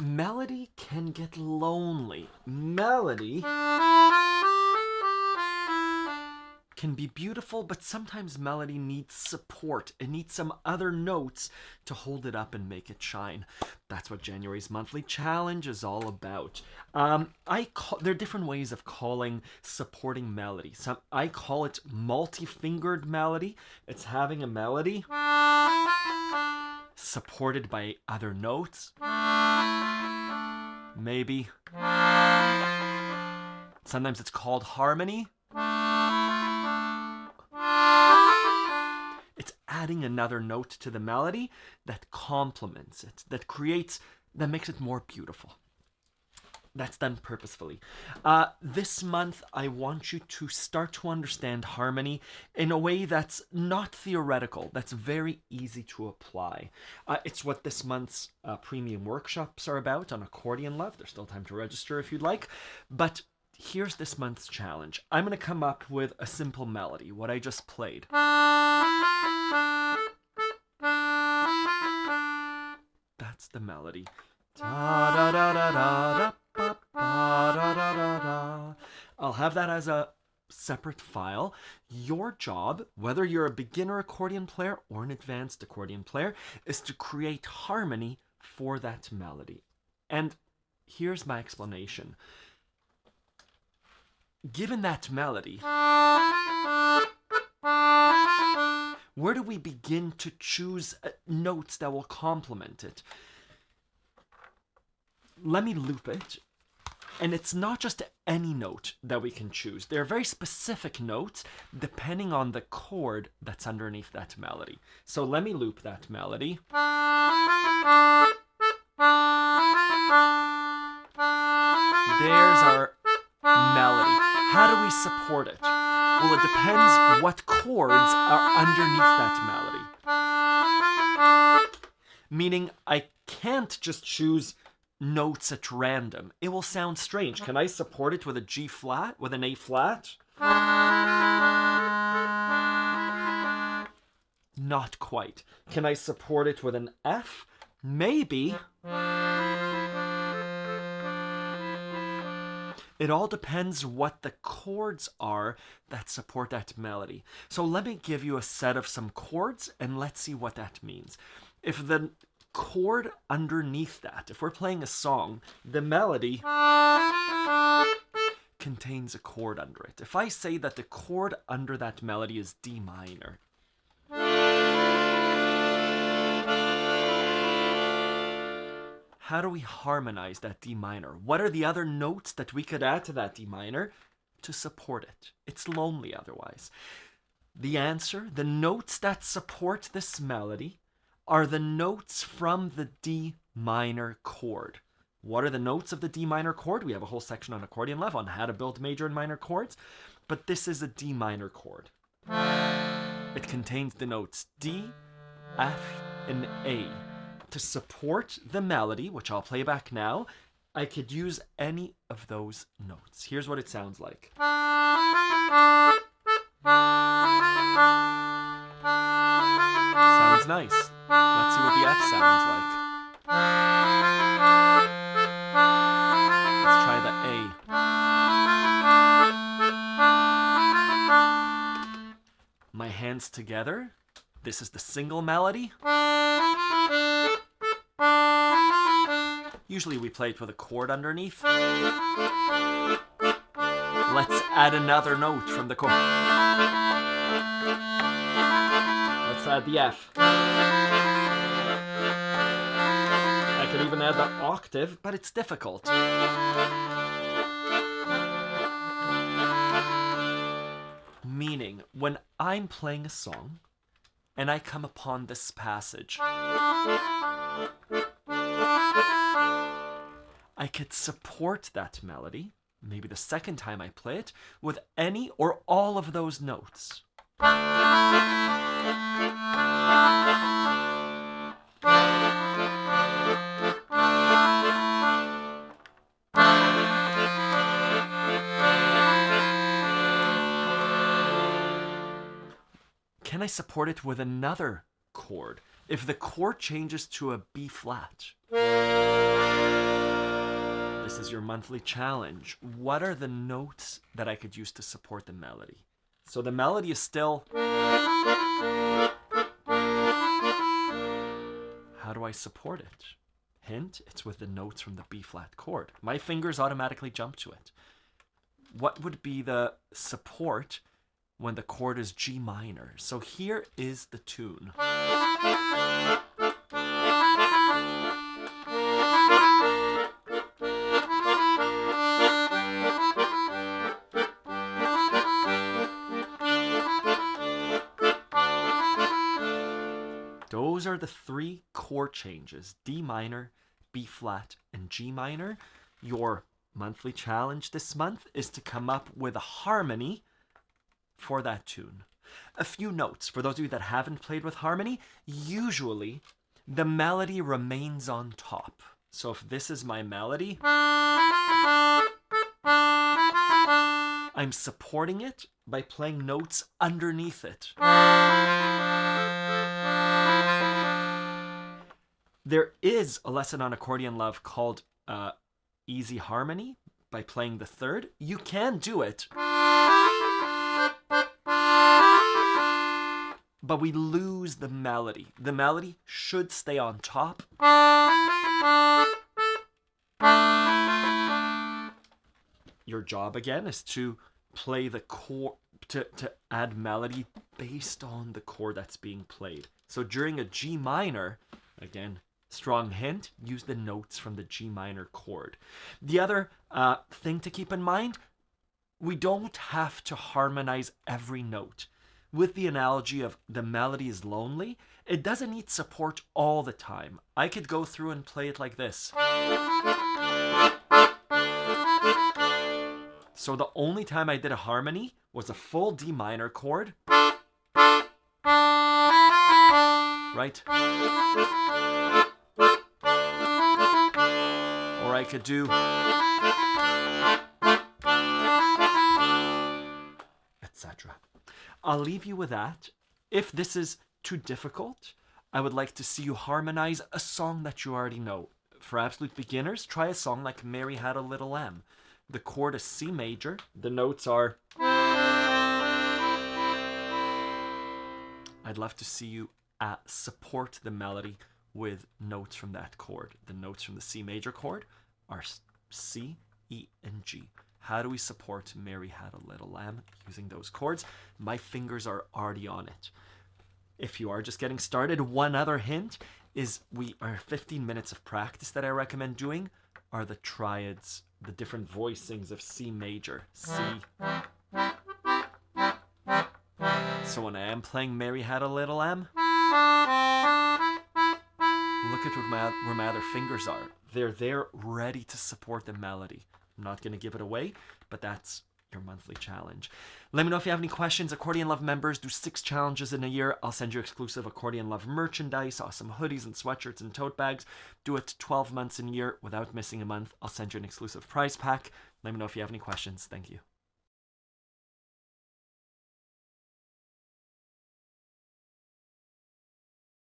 Melody can get lonely. Melody can be beautiful, but sometimes melody needs support. It needs some other notes to hold it up and make it shine. That's what January's monthly challenge is all about. There are different ways of calling supporting melody. I call it multi-fingered melody. It's having a melody supported by other notes. Maybe. Sometimes it's called harmony. It's adding another note to the melody that complements it, that makes it more beautiful. That's done purposefully. This month, I want you to start to understand harmony in a way that's not theoretical, that's very easy to apply. It's what this month's premium workshops are about on Accordion Love. There's still time to register if you'd like. But here's this month's challenge. I'm going to come up with a simple melody, what I just played. That's the melody. Da da da da da da. I'll have that as a separate file. Your job, whether you're a beginner accordion player or an advanced accordion player, is to create harmony for that melody. And here's my explanation. Given that melody, where do we begin to choose notes that will complement it? Let me loop it. And it's not just any note that we can choose. There are very specific notes depending on the chord that's underneath that melody. So let me loop that melody. There's our melody. How do we support it? Well, it depends what chords are underneath that melody. Meaning I can't just choose notes at random. It will sound strange. Can I support it with a G flat, with an A flat? Not quite. Can I support it with an F? Maybe. It all depends what the chords are that support that melody. So let me give you a set of some chords and let's see what that means. If the chord underneath that, if we're playing a song, the melody contains a chord under it. If I say that the chord under that melody is D minor, how do we harmonize that D minor? What are the other notes that we could add to that D minor to support it? It's lonely otherwise. The answer, the notes that support this melody, are the notes from the D minor chord. What are the notes of the D minor chord? We have a whole section on Accordion Love on how to build major and minor chords, but this is a D minor chord. It contains the notes D, F, and A. To support the melody, which I'll play back now, I could use any of those notes. Here's what it sounds like. Sounds nice. Let's see what the F sounds like. Let's try the A. My hands together. This is the single melody. Usually we play it with a chord underneath. Let's add another note from the chord. Let's add the F. I could even add the octave, but it's difficult. Meaning, when I'm playing a song and I come upon this passage, I could support that melody, maybe the second time I play it, with any or all of those notes. Can I support it with another chord? If the chord changes to a B flat, your monthly challenge. What are the notes that I could use to support the melody? So the melody is still... How do I support it? Hint, it's with the notes from the B-flat chord. My fingers automatically jump to it. What would be the support when the chord is G minor? So here is the tune. Those are the three chord changes: D minor, B flat, and G minor. Your monthly challenge this month is to come up with a harmony for that tune. A few notes for those of you that haven't played with harmony. Usually the melody remains on top. So if this is my melody, I'm supporting it by playing notes underneath it. There is a lesson on Accordion Love called Easy Harmony by playing the third. You can do it, but we lose the melody. The melody should stay on top. Your job again is to play the chord, to add melody based on the chord that's being played. So during a G minor, again, strong hint, use the notes from the G minor chord. The other thing to keep in mind, we don't have to harmonize every note. With the analogy of the melody is lonely, it doesn't need support all the time. I could go through and play it like this. So the only time I did a harmony was a full D minor chord. Right? Or I could do, etc. I'll leave you with that. If this is too difficult, I would like to see you harmonize a song that you already know. For absolute beginners, try a song like Mary Had a Little Lamb. The chord is C major. The notes are... I'd love to see you support the melody with notes from that chord. The notes from the C major chord are C, E, and G. How do we support Mary Had a Little Lamb using those chords? My fingers are already on it. If you are just getting started, one other hint is our 15 minutes of practice that I recommend doing are the triads, the different voicings of C major. C. So when I am playing Mary Had a Little Lamb, look at where my other fingers are. They're there ready to support the melody. I'm not going to give it away, but that's your monthly challenge. Let me know if you have any questions. Accordion Love members do 6 challenges in a year. I'll send you exclusive Accordion Love merchandise, awesome hoodies and sweatshirts and tote bags. Do it 12 months in a year without missing a month. I'll send you an exclusive prize pack. Let me know if you have any questions. Thank you.